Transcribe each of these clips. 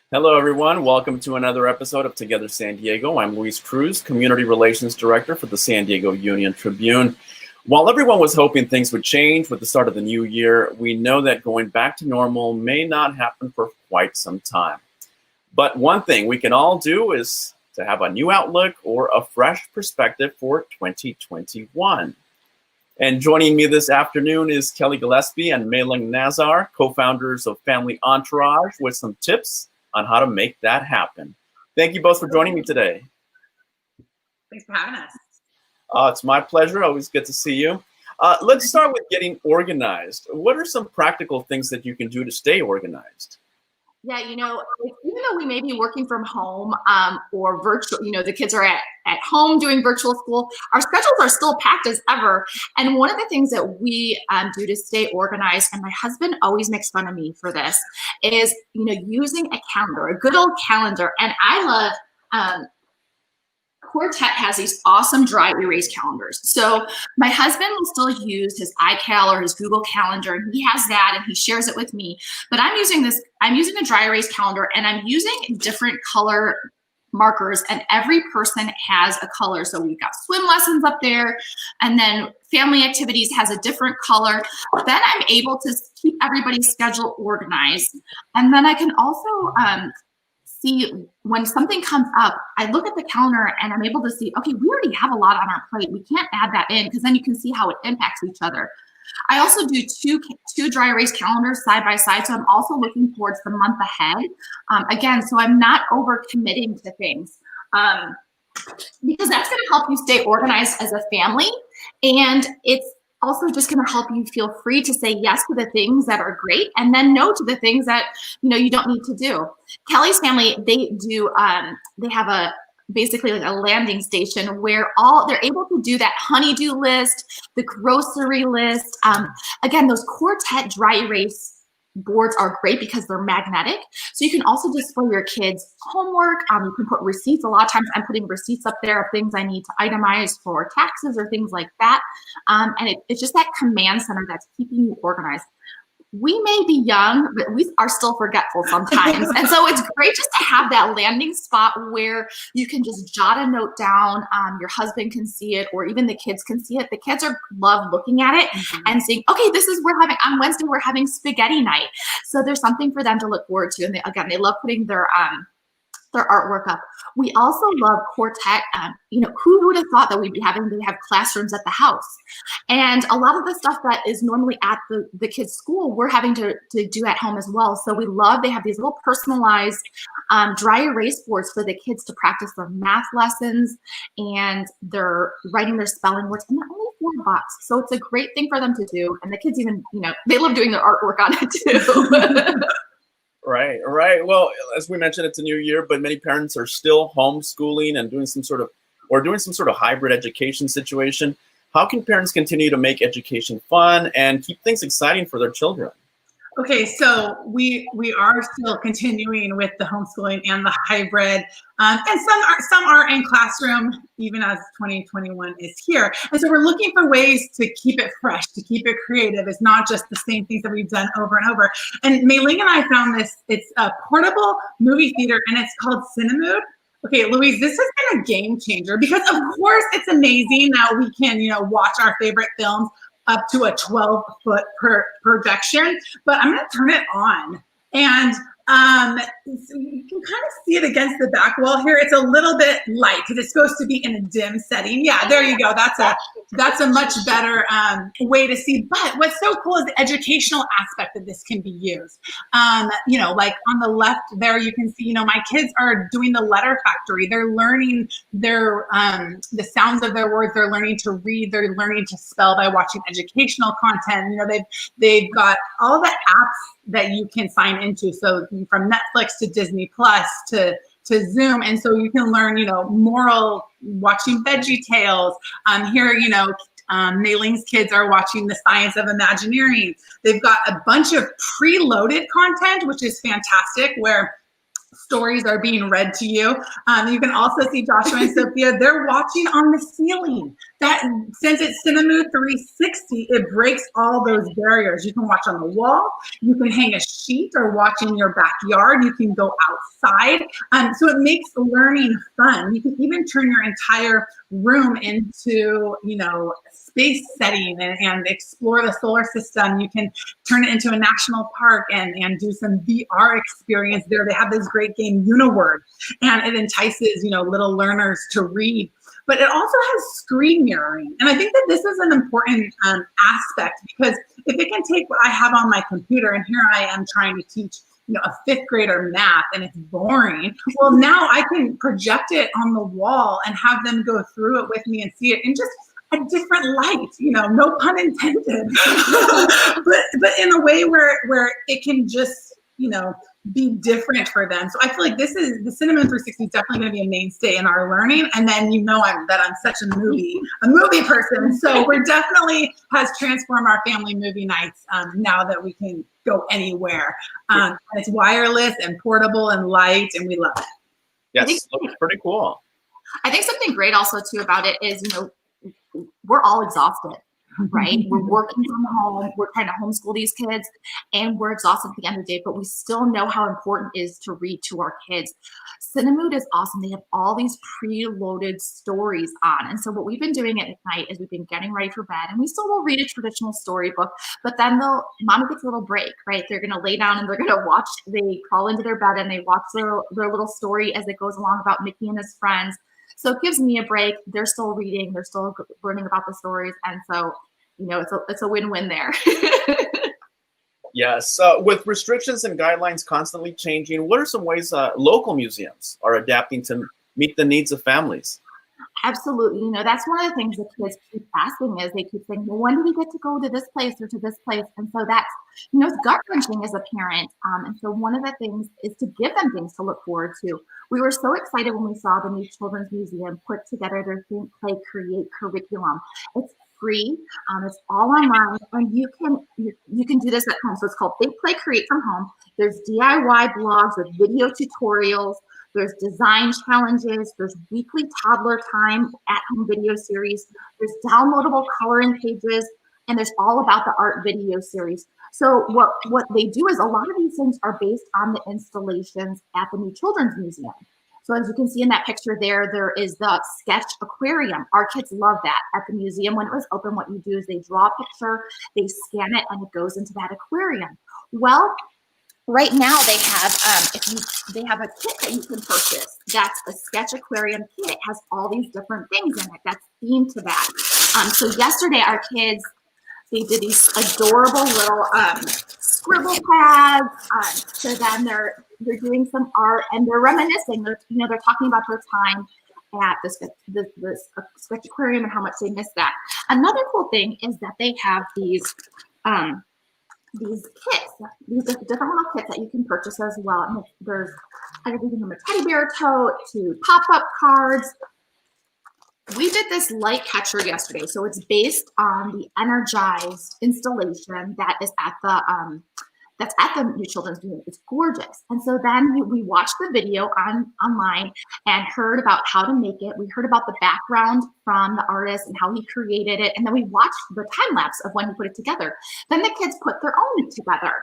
Hello, everyone. Welcome to another episode of Together San Diego. I'm Luis Cruz, Community Relations Director for the San Diego Union-Tribune. While everyone was hoping things would change with the start of the new year, we know that going back to normal may not happen for quite some time. But one thing we can all do is to have a new outlook or a fresh perspective for 2021. And joining me this afternoon is Kelly Gillespie and Mei-Ling Nazar, co-founders of Family Entourage, with some tips on how to make that happen. Thank you both for joining me today. Thanks for having us. It's my pleasure. Always good to see you. Let's start with getting organized. What are some practical things that you can do to stay organized? Yeah, even though we may be working from home or virtual, the kids are at home doing virtual school, our schedules are still packed as ever. And one of the things that we do to stay organized, and my husband always makes fun of me for this, is, using a calendar, a good old calendar. And I love, Quartet has these awesome dry erase calendars. So my husband will still use his iCal or his Google Calendar, and he has that and he shares it with me. But I'm using a dry erase calendar, and I'm using different color markers, and every person has a color. So we've got swim lessons up there, and then family activities has a different color. Then I'm able to keep everybody's schedule organized. And then I can also see when something comes up, I look at the calendar and I'm able to see, okay, we already have a lot on our plate. We can't add that in, because then you can see how it impacts each other. I also do two dry erase calendars side by side. So I'm also looking towards the month ahead. Again, so I'm not over committing to things, because that's going to help you stay organized as a family. And it's also just going to help you feel free to say yes to the things that are great, and then no to the things that you don't need to do. Kelly's family, they have basically like a landing station where they're able to do that honeydew list, the grocery list. Again, those Quartet dry erase boards are great because they're magnetic. So you can also display your kids' homework. You can put receipts. A lot of times I'm putting receipts up there of things I need to itemize for taxes or things like that. And it's just that command center that's keeping you organized. We may be young, but we are still forgetful sometimes. And so it's great just to have that landing spot where you can just jot a note down. Your husband can see it, or even the kids can see it. The kids love looking at it and saying, okay, on Wednesday, we're having spaghetti night. So there's something for them to look forward to. And they love putting their artwork up. We also love Quartet. Who would have thought that we'd be having to have classrooms at the house? And a lot of the stuff that is normally at the kids' school, we're having to do at home as well. So they have these little personalized dry erase boards for the kids to practice their math lessons, and they're writing their spelling words, and they're only $4. So it's a great thing for them to do. And the kids even, they love doing their artwork on it too. Right. Well, as we mentioned, it's a new year, but many parents are still homeschooling and doing some sort of hybrid education situation. How can parents continue to make education fun and keep things exciting for their children? Okay, so we are still continuing with the homeschooling and the hybrid, and some are in classroom even as 2021 is here. And so we're looking for ways to keep it fresh, to keep it creative. It's not just the same things that we've done over and over. And Mei-Ling and I found this. It's a portable movie theater, and it's called Cinemood. Okay, Louise, this has been a game changer, because of course it's amazing that we can, watch our favorite films up to a 12-foot projection, but I'm gonna turn it on, and you can kind of see it against the back wall here. It's a little bit light because it's supposed to be in a dim setting. Yeah, there you go. That's a much better way to see. But what's so cool is the educational aspect of this can be used. Like on the left there, you can see, my kids are doing the letter factory. They're learning the sounds of their words. They're learning to read. They're learning to spell by watching educational content. They've got all the apps that you can sign into. So from Netflix to Disney Plus to Zoom. And so you can learn, moral, watching Veggie Tales. Here, Mei-Ling's kids are watching The Science of Imagineering. They've got a bunch of preloaded content, which is fantastic, where stories are being read to you. You can also see Joshua and Sophia, they're watching on the ceiling. That, since it's Cinema 360, it breaks all those barriers. You can watch on the wall, you can hang a sheet or watch in your backyard, you can go outside. So it makes learning fun. You can even turn your entire room into, space setting and explore the solar system. You can turn it into a national park and do some VR experience there. They have this great game, Uniword, and it entices, little learners to read. But it also has screen mirroring. And I think that this is an important aspect, because if it can take what I have on my computer, and here I am trying to teach a fifth grader math and it's boring. Well, now I can project it on the wall and have them go through it with me and see it in just a different light, no pun intended, but in a way where it can just, be different for them. So I feel like the Cinema 360 is definitely going to be a mainstay in our learning. And then I'm such a movie person. So we're definitely has transformed our family movie nights now that we can go anywhere. And it's wireless and portable and light, and we love it. Yes, looks pretty cool. I think something great also too about it is, we're all exhausted, right? We're working from home, we're trying to homeschool these kids, and we're exhausted at the end of the day, but we still know how important it is to read to our kids. Cinemood is awesome. They have all these preloaded stories on. And so what we've been doing at night is we've been getting ready for bed, and we still will read a traditional storybook, but then Mama gets a little break, right? They're going to lay down and they're going to watch, they crawl into their bed and they watch their little story as it goes along about Mickey and his friends. So it gives me a break. They're still reading. They're still learning about the stories. And so, it's a win-win there. Yes. With restrictions and guidelines constantly changing, what are some ways local museums are adapting to meet the needs of families? Absolutely. That's one of the things that kids keep asking is they keep saying, well, when do we get to go to this place or to this place? And so that's, it's gut-wrenching as a parent. And so one of the things is to give them things to look forward to. We were so excited when we saw the new Children's Museum put together their Think, Play, Create curriculum. It's free. It's all online, and you can do this at home. So it's called Think, Play, Create from home. There's DIY blogs with video tutorials. There's design challenges. There's weekly toddler time at-home video series. There's downloadable coloring pages, and there's all about the art video series. So what they do is a lot of these things are based on the installations at the new Children's Museum. So as you can see in that picture there is the sketch aquarium. Our kids love that. At the museum, when it was open, what you do is they draw a picture, they scan it, and it goes into that aquarium. Well, right now they have they have a kit that you can purchase. That's a sketch aquarium kit. It has all these different things in it that's themed to that. So yesterday our kids, they did these adorable little scribble pads. So then they're doing some art and they're reminiscing. They're talking about their time at this sketch aquarium and how much they miss that. Another cool thing is that they have these kits, these different little kits that you can purchase as well. And there's everything from a teddy bear tote to pop-up cards. We did this light catcher yesterday. So it's based on the energized installation that is at the New Children's Museum. It's gorgeous. And so then we watched the video online and heard about how to make it. We heard about the background from the artist and how he created it. And then we watched the time lapse of when he put it together. Then the kids put their own together.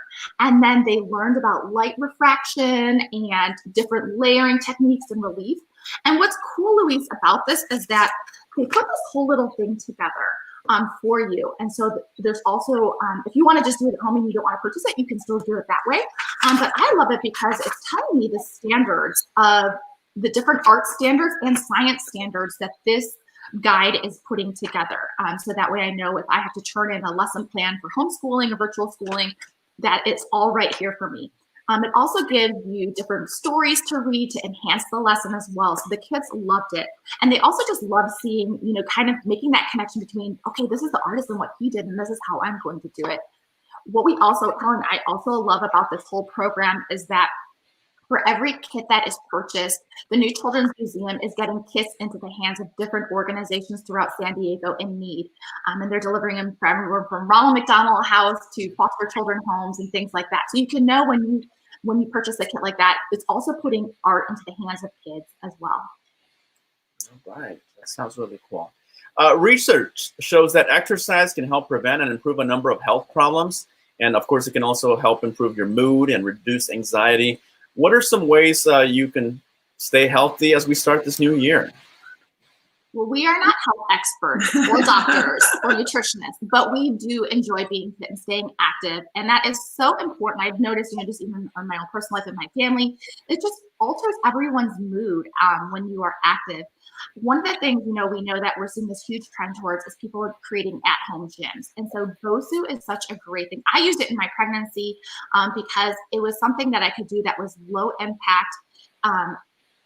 And then they learned about light refraction and different layering techniques and relief. And what's cool, Louise, about this is that they put this whole little thing together for you. And so there's also, if you want to just do it at home and you don't want to purchase it, you can still do it that way. But I love it because it's telling me the standards of the different art standards and science standards that this guide is putting together. So that way I know if I have to turn in a lesson plan for homeschooling or virtual schooling, that it's all right here for me. It also gives you different stories to read to enhance the lesson as well. So the kids loved it. And they also just love seeing, kind of making that connection between, okay, this is the artist and what he did, and this is how I'm going to do it. What I also love about this whole program is that for every kit that is purchased, the New Children's Museum is getting kits into the hands of different organizations throughout San Diego in need. And they're delivering them from Ronald McDonald House to foster children homes and things like that. So you can know when when you purchase a kit like that, it's also putting art into the hands of kids as well. All right, that sounds really cool. Research shows that exercise can help prevent and improve a number of health problems. And of course, it can also help improve your mood and reduce anxiety. What are some ways you can stay healthy as we start this new year? Well, we are not health experts or doctors or nutritionists, but we do enjoy being fit and staying active. And that is so important. I've noticed, just even on my own personal life and my family, it just alters everyone's mood when you are active. One of the things, we know that we're seeing this huge trend towards is people are creating at-home gyms. And so BOSU is such a great thing. I used it in my pregnancy because it was something that I could do that was low impact.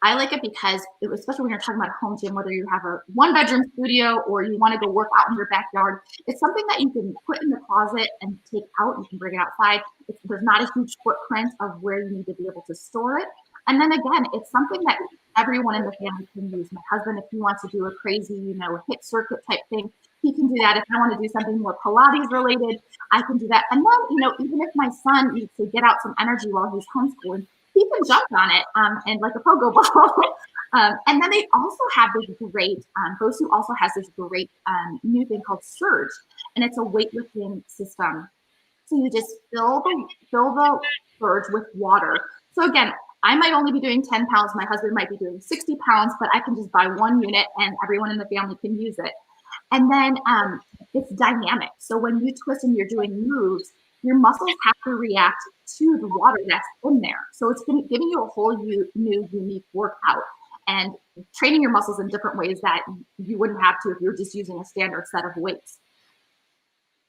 I like it because, especially when you're talking about a home gym, whether you have a 1-bedroom studio or you want to go work out in your backyard, it's something that you can put in the closet and take out. You can bring it outside. There's not a huge footprint of where you need to be able to store it. And then again, it's something that everyone in the family can use. My husband, if he wants to do a crazy, hit circuit type thing, he can do that. If I want to do something more Pilates related, I can do that. And then, even if my son needs to get out some energy while he's homeschooling, he can jump on it and like a pogo ball. And then they also have this great, BOSU also has this great new thing called Surge, and it's a weightlifting system. So you just fill the Surge with water. So again, I might only be doing 10 pounds. My husband might be doing 60 pounds, but I can just buy 1 unit and everyone in the family can use it. And then it's dynamic. So when you twist and you're doing moves, your muscles have to react to the water that's in there. So it's giving you a whole new, unique workout and training your muscles in different ways that you wouldn't have to if you're just using a standard set of weights.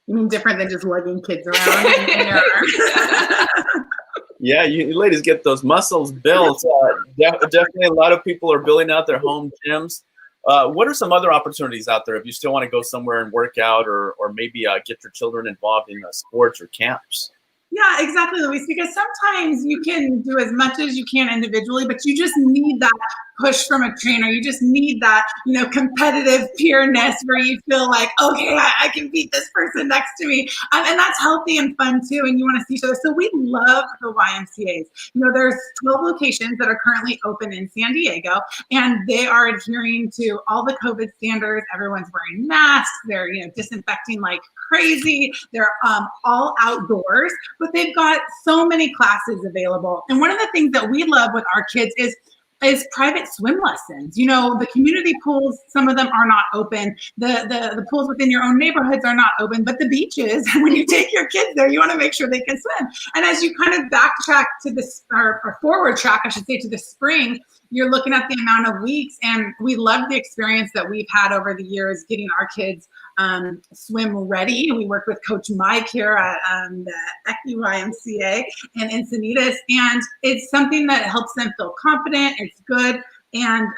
You mean different than just lugging kids around in your arms? Yeah, you ladies get those muscles built. Definitely a lot of people are building out their home gyms. What are some other opportunities out there if you still want to go somewhere and work out or maybe get your children involved in sports or camps? Yeah, exactly, Luis, because sometimes you can do as much as you can individually, but you just need that push from a trainer. You just need that, competitive peerness where you feel like, okay, I can beat this person next to me. And that's healthy and fun too. And you want to see each other. So we love the YMCAs. There's 12 locations that are currently open in San Diego, and they are adhering to all the COVID standards. Everyone's wearing masks. They're, disinfecting like crazy. They're all outdoors, but they've got so many classes available. And one of the things that we love with our kids is private swim lessons. The community pools, some of them are not open. The pools within your own neighborhoods are not open, but the beaches, when you take your kids there, you want to make sure they can swim. And as you kind of backtrack to this, or forward track, I should say, to the spring, you're looking at the amount of weeks, and we love the experience that we've had over the years getting our kids swim ready. We work with Coach Mike here at the YMCA in Encinitas, and it's something that helps them feel confident. It's good. And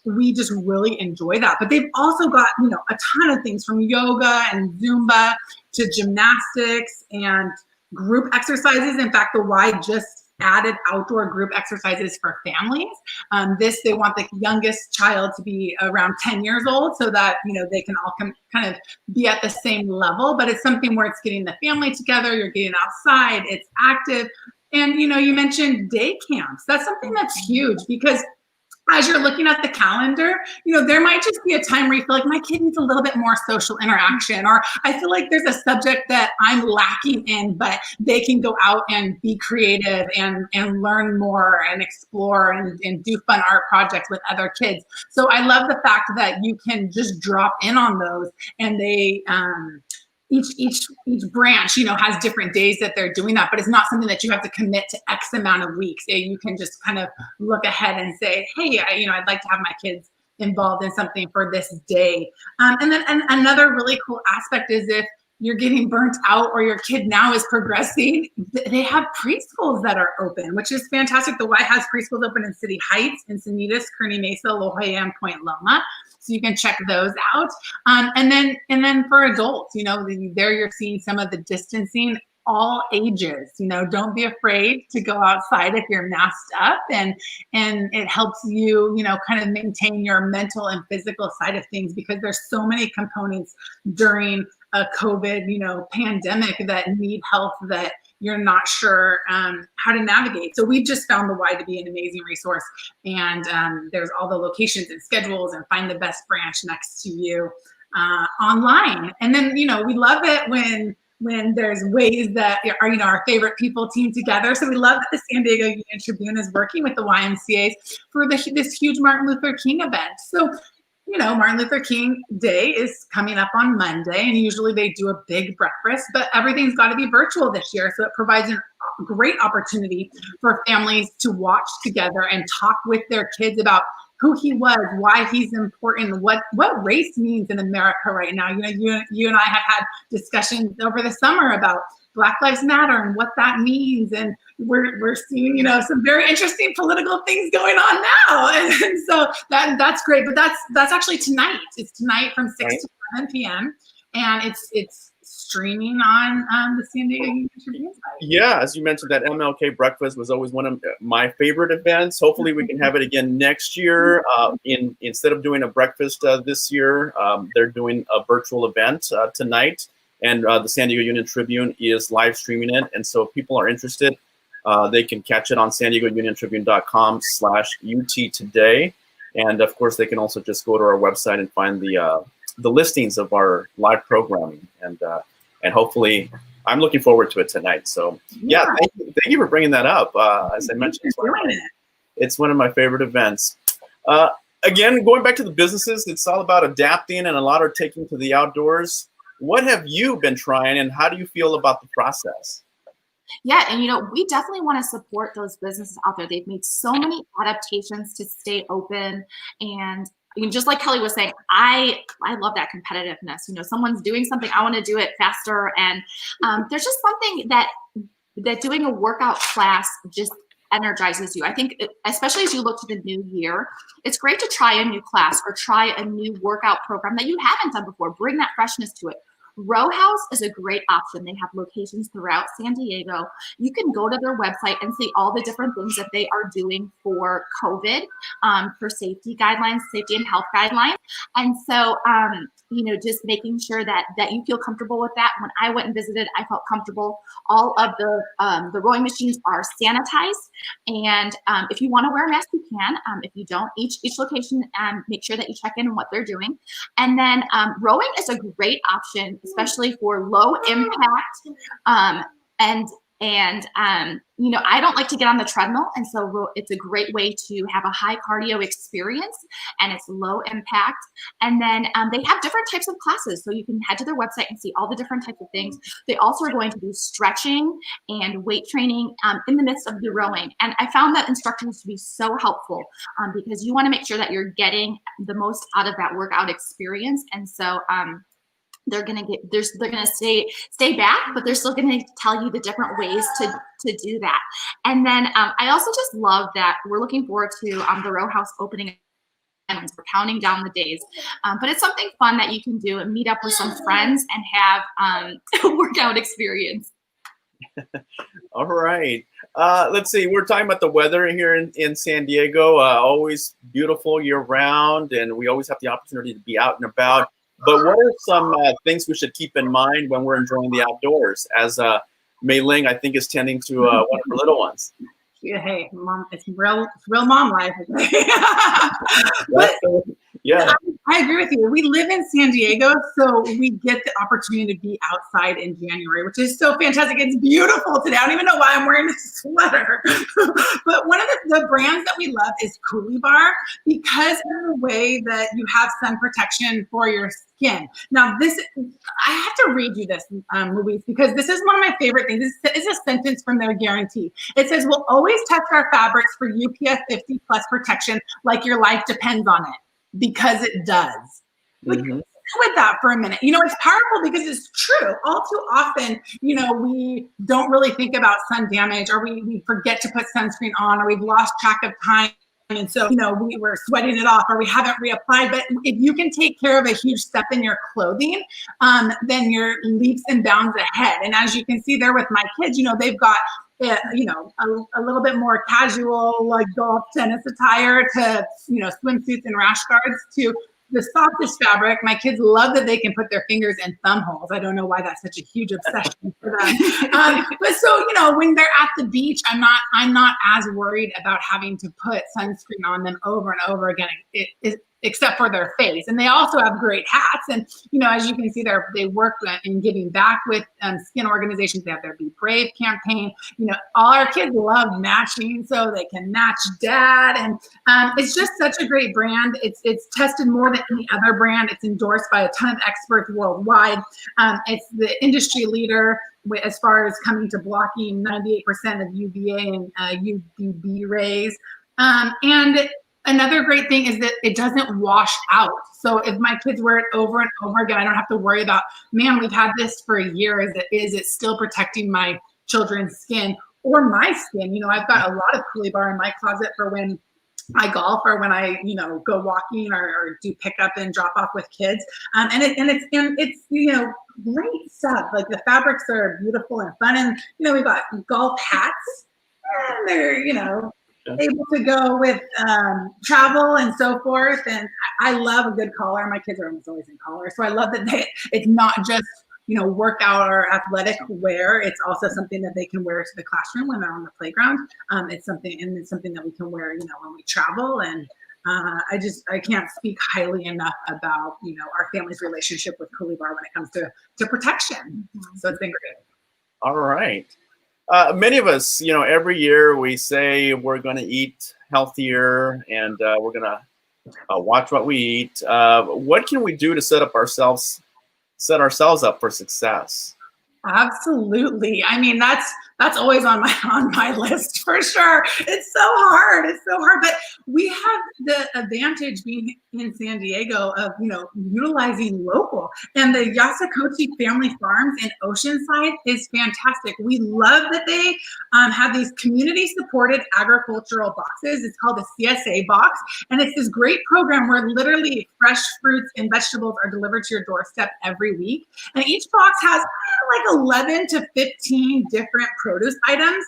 we just really enjoy that. But they've also got, a ton of things from yoga and Zumba to gymnastics and group exercises. In fact, the Y just added outdoor group exercises for families. They want the youngest child to be around 10 years old so that, they can all kind of be at the same level, but it's something where it's getting the family together, you're getting outside, it's active. And, you mentioned day camps. That's something that's huge because as you're looking at the calendar, there might just be a time where you feel like my kid needs a little bit more social interaction, or I feel like there's a subject that I'm lacking in, but they can go out and be creative and learn more and explore and do fun art projects with other kids. So I love the fact that you can just drop in on those, and they, each branch, has different days that they're doing that, but it's not something that you have to commit to X amount of weeks. You can just kind of look ahead and say, hey, I'd like to have my kids involved in something for this day. And then another really cool aspect is if you're getting burnt out or your kid now is progressing, they have preschools that are open, which is fantastic. The Y has preschools open in City Heights, Encinitas, Kearney Mesa, La Jolla, and Point Loma. So you can check those out. And then for adults, there you're seeing some of the distancing, all ages. Don't be afraid to go outside if you're masked up, and it helps you, kind of maintain your mental and physical side of things, because there's so many components during a COVID, pandemic that need health that you're not sure how to navigate. So we've just found the Y to be an amazing resource. And there's all the locations and schedules and find the best branch next to you online. And then, we love it when there's ways that are, our favorite people team together. So we love that the San Diego Union-Tribune is working with the YMCAs for this huge Martin Luther King event. So, Martin Luther King Day is coming up on Monday, and usually they do a big breakfast, but everything's got to be virtual this year. So it provides a great opportunity for families to watch together and talk with their kids about who he was, why he's important, what race means in America right now. You and I have had discussions over the summer about Black Lives Matter and what that means, and we're seeing some very interesting political things going on now, and so that's great. But that's actually tonight. It's tonight from 6 to 7 p.m. and it's streaming on the San Diego Union-Tribune site. Yeah, as you mentioned, that MLK breakfast was always one of my favorite events. Hopefully we can have it again next year. Instead of doing a breakfast this year, they're doing a virtual event tonight, and the San Diego Union-Tribune is live streaming it. And so if people are interested, they can catch it on SanDiegoUnionTribune.com/UT today. And of course, they can also just go to our website and find the listings of our live programming, and hopefully I'm looking forward to it tonight. So yeah, thank you for bringing that up. As I mentioned, it's one of my favorite events. Again, going back to the businesses, it's all about adapting, and a lot are taking to the outdoors. What have you been trying, and how do you feel about the process? Yeah, and we definitely want to support those businesses out there. They've made so many adaptations to stay open, and just like Kelly was saying, I love that competitiveness. Someone's doing something, I want to do it faster, and there's just something that doing a workout class just energizes you. I think, especially as you look to the new year, it's great to try a new class or try a new workout program that you haven't done before. Bring that freshness to it. Row House is a great option. They have locations throughout San Diego. You can go to their website and see all the different things that they are doing for COVID, for safety guidelines, safety and health guidelines. And so, just making sure that you feel comfortable with that. When I went and visited, I felt comfortable. All of the rowing machines are sanitized. And if you want to wear a mask, you can. If you don't, each location, make sure that you check in on what they're doing. And then rowing is a great option, especially for low impact. I don't like to get on the treadmill. And so it's a great way to have a high cardio experience, and it's low impact. And then they have different types of classes. So you can head to their website and see all the different types of things. They also are going to do stretching and weight training in the midst of the rowing. And I found that instructors to be so helpful because you want to make sure that you're getting the most out of that workout experience. And so, they're gonna stay back, but they're still gonna tell you the different ways to do that. And then I also just love that we're looking forward to the Row House opening. We're counting down the days, but it's something fun that you can do and meet up with some friends and have a workout experience. All right. Let's see. We're talking about the weather here in San Diego. Always beautiful year round, and we always have the opportunity to be out and about. But what are some things we should keep in mind when we're enjoying the outdoors? As Mei Ling, I think, is tending to one of her little ones. Yeah, hey, mom, it's real mom life. Yeah, I agree with you. We live in San Diego, so we get the opportunity to be outside in January, which is so fantastic. It's beautiful today. I don't even know why I'm wearing a sweater. But one of the brands that we love is Coolie Bar, because of the way that you have sun protection for your skin. Now, I have to read you this, Louise, because this is one of my favorite things. This is a sentence from their guarantee. It says, "We'll always test our fabrics for UPF 50 plus protection like your life depends on it." Because it does. Like, sit with that for a minute. It's powerful because it's true. All too often, we don't really think about sun damage, or we forget to put sunscreen on, or we've lost track of time. And so, we were sweating it off, or we haven't reapplied. But if you can take care of a huge step in your clothing, then you're leaps and bounds ahead. And as you can see there with my kids, they've got a little bit more casual, like golf, tennis attire, to, swimsuits and rash guards, to the softest fabric. My kids love that they can put their fingers in thumb holes. I don't know why that's such a huge obsession for them. But so, you know, when they're at the beach, I'm not as worried about having to put sunscreen on them over and over again, except for their face. And they also have great hats. And, you know, as you can see, they work in giving back with skin organizations. They have their Be Brave campaign. You know, all our kids love matching, so they can match dad. And it's just such a great brand. It's tested more than any other brand. It's endorsed by a ton of experts worldwide. It's the industry leader as far as coming to blocking 98% of UVA and UVB rays. And another great thing is that it doesn't wash out. So if my kids wear it over and over again, I don't have to worry about, man, we've had this for a year. Is it still protecting my children's skin or my skin? You know, I've got a lot of Coolie Bar in my closet for when I golf or when I, you know, go walking or do pick up and drop off with kids. And it's, you know, great stuff. Like the fabrics are beautiful and fun. And, you know, we've got golf hats and they're, you know, able to go with travel and so forth. And I love a good collar. My kids are almost always in collar. So I love that it's not just, you know, workout or athletic wear. It's also something that they can wear to the classroom when they're on the playground. It's something that we can wear, you know, when we travel. And I can't speak highly enough about, you know, our family's relationship with Coolie Bar when it comes to protection. So it's been great. All right. Many of us, you know, every year we say we're going to eat healthier and we're going to watch what we eat. What can we do to set ourselves up for success? Absolutely. I mean, that's always on my list for sure. It's so hard. But we have the advantage being in San Diego of, you know, utilizing local. And the Yasakochi Family Farms in Oceanside is fantastic. We love that they have these community-supported agricultural boxes. It's called the CSA Box. And it's this great program where literally fresh fruits and vegetables are delivered to your doorstep every week. And each box has like 11 to 15 different produce items.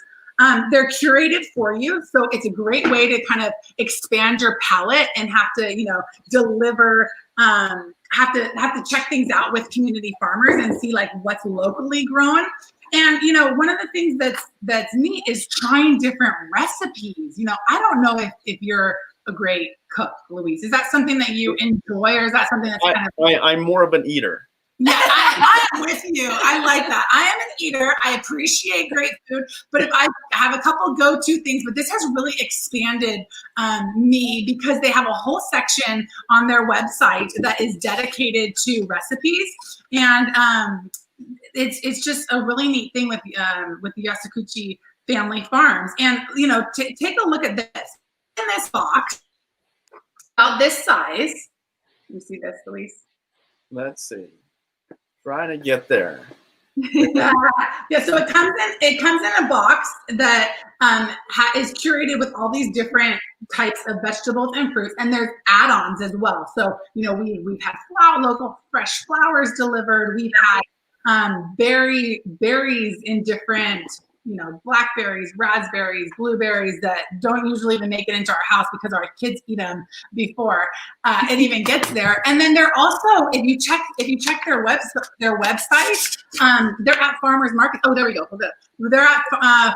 They're curated for you. So it's a great way to kind of expand your palette and have to, you know, deliver, have to check things out with community farmers and see like what's locally grown. And, you know, one of the things that's neat is trying different recipes. You know, I don't know if you're a great cook, Louise. Is that something that you enjoy, or is that something that's kind of... I'm more of an eater. Yeah, I am with you. I like that. I am an eater. I appreciate great food, but if I have a couple go-to things, but this has really expanded me because they have a whole section on their website that is dedicated to recipes, and it's just a really neat thing with the Yasakuchi Family Farms. And you know, take a look at this. In this box, about this size. You see this, Louise? Let's see. Trying to get there. Yeah. So it comes in a box that is curated with all these different types of vegetables and fruits, and there's add-ons as well. So you know, we've had local fresh flowers delivered. We've had berries in different, you know, blackberries, raspberries, blueberries that don't usually even make it into our house because our kids eat them before it even gets there. And then they're also, if you check their website, they're at farmers markets. Oh, there we go. They're at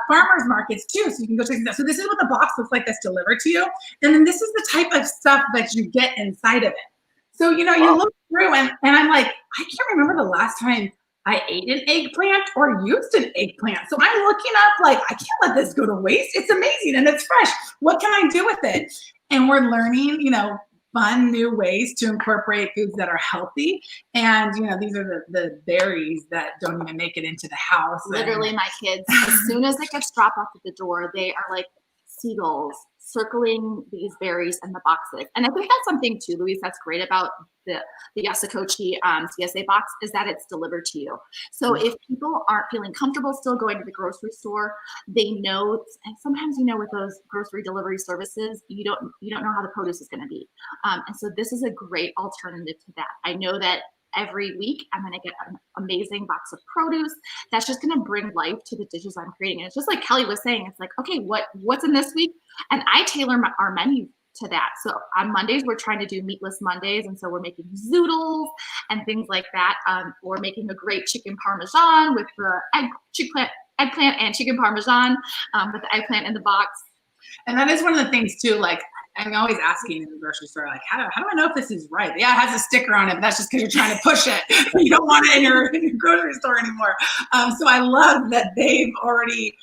farmers markets too, so you can go check that. So this is what the box looks like that's delivered to you, and then this is the type of stuff that you get inside of it. So you know, you look through, and I'm like, I can't remember the last time I ate an eggplant or used an eggplant. So I'm looking up like, I can't let this go to waste. It's amazing and it's fresh. What can I do with it? And we're learning, you know, fun new ways to incorporate foods that are healthy. And, you know, these are the berries that don't even make it into the house. Literally, my kids, as soon as it gets dropped off at the door, they are like seagulls circling these berries in the boxes. And I think that's something too, Louise, that's great about the Yasakochi CSA box is that it's delivered to you. So if people aren't feeling comfortable still going to the grocery store, they know, and sometimes, you know, with those grocery delivery services, you don't know how the produce is going to be. And so this is a great alternative to that. I know that every week I'm going to get an amazing box of produce that's just going to bring life to the dishes I'm creating. And it's just like Kelly was saying, it's like, okay, what's in this week? And I tailor our menu to that. So on Mondays, we're trying to do meatless Mondays. And so we're making zoodles and things like that. Or making a great chicken parmesan with the eggplant and chicken parmesan with the eggplant in the box. And that is one of the things too, like I'm always asking in the grocery store, like, how do I know if this is right? Yeah, it has a sticker on it, but that's just because you're trying to push it. You don't want it in your grocery store anymore. So I love that they've already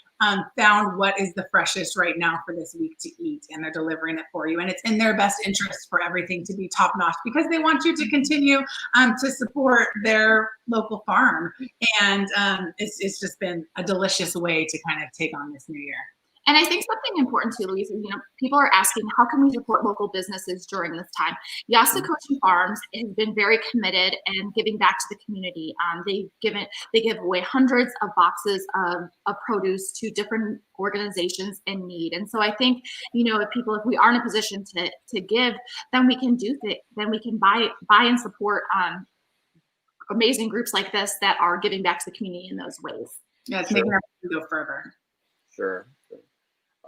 found what is the freshest right now for this week to eat, and they're delivering it for you. And it's in their best interest for everything to be top notch because they want you to continue to support their local farm. And it's just been a delicious way to kind of take on this new year. And I think something important too, Louise, you know, people are asking, how can we support local businesses during this time? Yasakoshi Farms has been very committed and giving back to the community. They give away hundreds of boxes of produce to different organizations in need. And so I think, you know, if we are in a position to give, then we can then we can buy and support amazing groups like this that are giving back to the community in those ways. Yeah, it's making everything go further. Sure.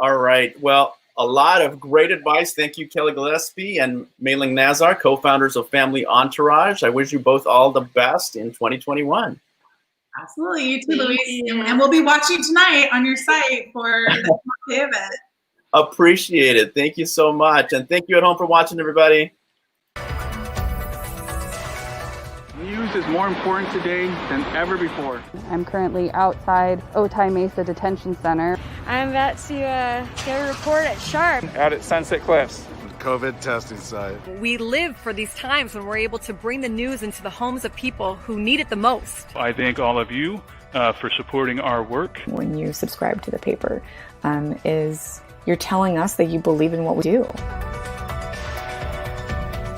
All right. Well, a lot of great advice. Thank you, Kelly Gillespie and Mei-Ling Nazar, co-founders of Family Entourage. I wish you both all the best in 2021. Absolutely. You too, Louise. And we'll be watching tonight on your site for the event. Appreciate it. Thank you so much. And thank you at home for watching, everybody. News is more important today than ever before. I'm currently outside Otay Mesa Detention Center. I'm about to get a report at Sharp. Out at Sunset Cliffs. COVID testing site. We live for these times when we're able to bring the news into the homes of people who need it the most. I thank all of you for supporting our work. When you subscribe to the paper, you're telling us that you believe in what we do.